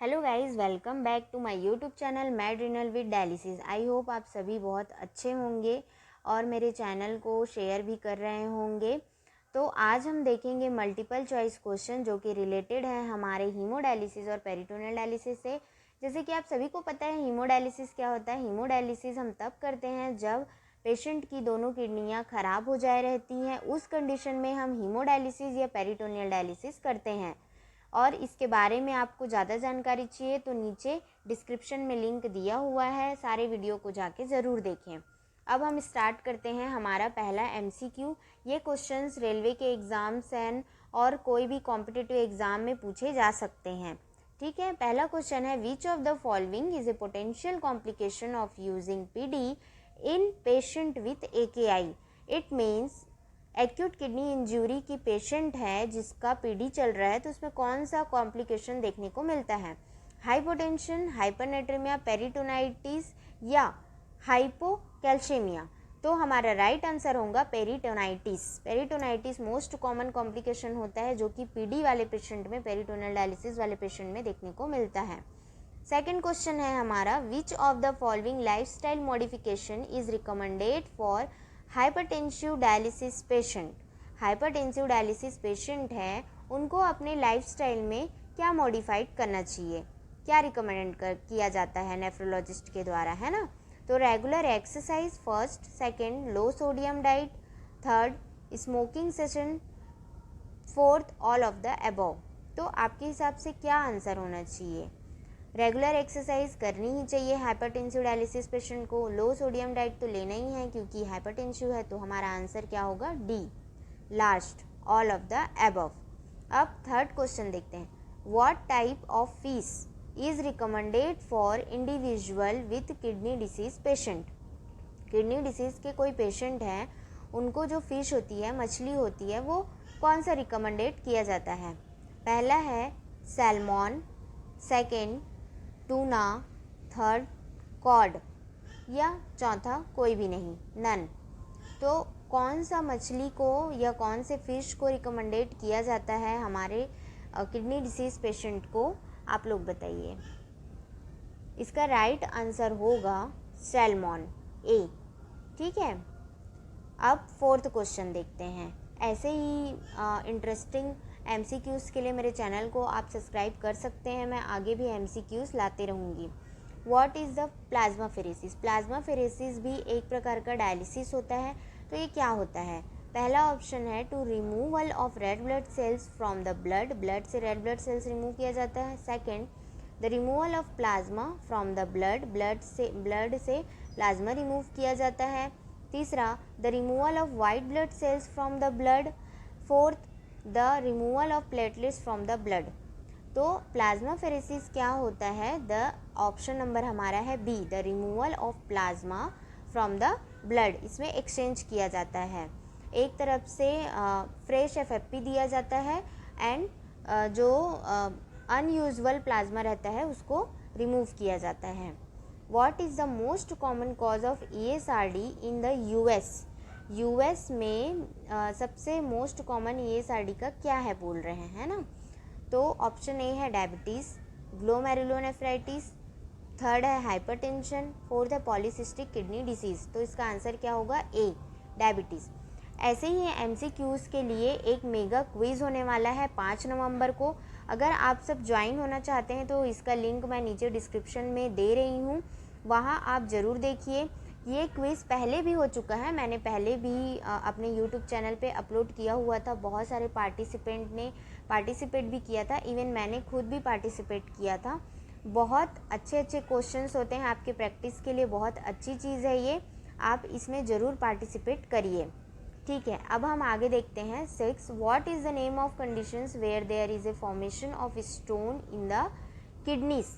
Hello guys, welcome back to my YouTube channel mad renal with dialysis. I hope आप सभी बहुत अच्छे होंगे और मेरे चैनल को शेयर भी कर रहे होंगे। तो आज हम देखेंगे मल्टीपल चॉइस क्वेश्चन जो कि रिलेटेड है हमारे हीमोडायलिसिस और पेरिटोनियल डायलिसिस से। जैसे कि आप सभी को पता है हीमोडायलिसिस क्या होता है। हीमोडायलिसिस हम तब करते हैं जब पेशेंट की दोनों किडनियाँ खराब हो जाए रहती हैं। उस कंडीशन में हम हीमोडायलिसिस या पेरिटोनियल डायलिसिस करते हैं। और इसके बारे में आपको ज़्यादा जानकारी चाहिए तो नीचे डिस्क्रिप्शन में लिंक दिया हुआ है, सारे वीडियो को जाके ज़रूर देखें। अब हम स्टार्ट करते हैं हमारा पहला एमसीक्यू। ये क्वेश्चंस रेलवे के एग्ज़ाम्स एंड और कोई भी कॉम्पिटिटिव एग्ज़ाम में पूछे जा सकते हैं। ठीक है, पहला क्वेश्चन है which of the following is a potential complication of using PD in patient with AKI। It means acute kidney injury की पेशेंट है जिसका पीडी चल रहा है, तो उसमें कौन सा कॉम्प्लिकेशन देखने को मिलता है? हाइपोटेंशन, हाइपरनेट्रेमिया, पेरिटोनाइटिस या हाइपोकैल्शेमिया। तो हमारा राइट आंसर होगा peritonitis. Peritonitis most common complication होता है जो कि पीडी वाले पेशेंट में, पेरिटोनियल डायलिसिस वाले पेशेंट में देखने को मिलता है। सेकेंड क्वेश्चन है हमारा which of the following lifestyle modification is recommended for hypertensive dialysis patient. Hypertensive dialysis patient है, उनको अपने लाइफस्टाइल में क्या मॉडिफाइड करना चाहिए, क्या रिकमेंड किया जाता है नेफ्रोलॉजिस्ट के द्वारा, है ना? तो regular exercise first, second low sodium diet, third smoking session, fourth all of the above. तो आपके हिसाब से क्या आंसर होना चाहिए? रेगुलर एक्सरसाइज करनी ही चाहिए हाइपरटेंसिव डायलिसिस पेशेंट को। लो सोडियम डाइट तो लेना ही है क्योंकि हाइपरटेंसिव है, तो हमारा आंसर क्या होगा? D, last, all of the above. अब थर्ड क्वेश्चन देखते हैं। What type of fish is recommended for individual with kidney disease patient. Kidney disease के कोई पेशेंट हैं, उनको जो फिश होती है, मछली होती है, वो कौन सा रिकमेंडेड किया जाता है? पहला है सैल्मॉन, सेकेंड टूना, थर्ड कॉड, या चौथा कोई भी नहीं, नन। तो कौन सा मछली को या कौन से फिश को रिकमेंडेड किया जाता है हमारे किडनी डिसीज पेशेंट को? आप लोग बताइए। इसका राइट आंसर होगा सैल्मॉन, ए। ठीक है, अब फोर्थ क्वेश्चन देखते हैं। ऐसे ही इंटरेस्टिंग MCQs के लिए मेरे चैनल को आप सब्सक्राइब कर सकते हैं। मैं आगे भी MCQs लाते रहूँगी। What is the plasmapheresis. Plasmapheresis भी एक प्रकार का डायलिसिस होता है। तो ये क्या होता है? पहला ऑप्शन है to removal of red blood cells from the blood. Blood से रेड ब्लड सेल्स रिमूव किया जाता है। Second, the removal of plasma from the blood. Blood से प्लाज्मा रिमूव किया जाता है। तीसरा, the removal of white blood cells from the blood. Fourth, the removal of platelets from the blood. तो plasmapheresis क्या होता है? द ऑप्शन नंबर हमारा है B, the removal of plasma from the blood. इसमें एक्सचेंज किया जाता है, एक तरफ से फ्रेश FFP दिया जाता है एंड जो अनयूजुअल प्लाज्मा रहता है उसको रिमूव किया जाता है। What is the most common cause of ESRD in the US में सबसे मोस्ट कॉमन ESRD का क्या है बोल रहे हैं, है ना? तो ऑप्शन ए है डायबिटीज़, ग्लोमेरुलोनेफ्राइटिस, थर्ड है हाइपरटेंशन, फोर्थ है पॉलीसिस्टिक किडनी डिसीज़। तो इसका आंसर क्या होगा? ए, डायबिटीज़। ऐसे ही MCQs के लिए एक मेगा क्विज़ होने वाला है 5 नवंबर को। अगर आप सब ज्वाइन होना चाहते हैं तो इसका लिंक मैं नीचे डिस्क्रिप्शन में दे रही हूँ, वहाँ आप ज़रूर देखिए। ये क्विज़ पहले भी हो चुका है, मैंने पहले भी अपने YouTube चैनल पे अपलोड किया हुआ था। बहुत सारे पार्टिसिपेंट ने पार्टिसिपेट भी किया था, इवन मैंने खुद भी पार्टिसिपेट किया था। बहुत अच्छे क्वेश्चंस होते हैं आपके प्रैक्टिस के लिए, बहुत अच्छी चीज़ है ये, आप इसमें ज़रूर पार्टिसिपेट करिए। ठीक है, अब हम आगे देखते हैं। 6, what is the name of conditions where there is a formation of stone in the kidneys.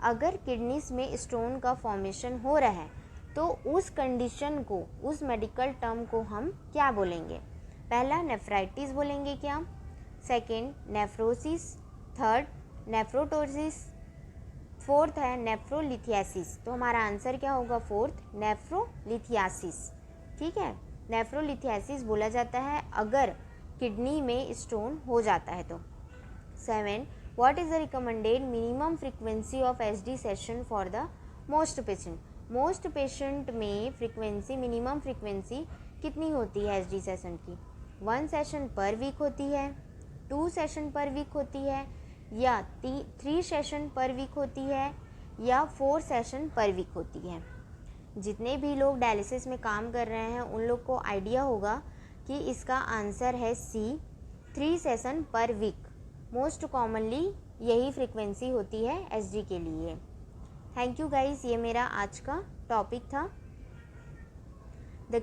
अगर किडनीज में स्टोन का फॉर्मेशन हो रहा है तो उस कंडीशन को, उस मेडिकल टर्म को हम क्या बोलेंगे? पहला नेफ्राइटिस बोलेंगे क्या? सेकेंड नेफ्रोसिस, थर्ड नेफ्रोटोसिस, फोर्थ है नेफ्रोलिथियासिस। तो हमारा आंसर क्या होगा? Fourth, nephrolithiasis. ठीक है, नेफ्रोलिथियासिस बोला जाता है अगर किडनी में स्टोन हो जाता है तो। 7, what is the recommended minimum frequency of SD session for the most patient. Most patient में फ्रीक्वेंसी, मिनिमम फ्रीक्वेंसी कितनी होती है एसडी सेशन की? 1 सेशन पर वीक होती है, 2 सेशन पर वीक होती है, या 3 सेशन पर वीक होती है, या 4 सेशन पर वीक होती है। जितने भी लोग डायलिसिस में काम कर रहे हैं उन लोग को आइडिया होगा कि इसका आंसर है C, 3 session per week. Most commonly यही फ्रीक्वेंसी होती है एसडी के लिए। थैंक यू गाइस, ये मेरा आज का टॉपिक था द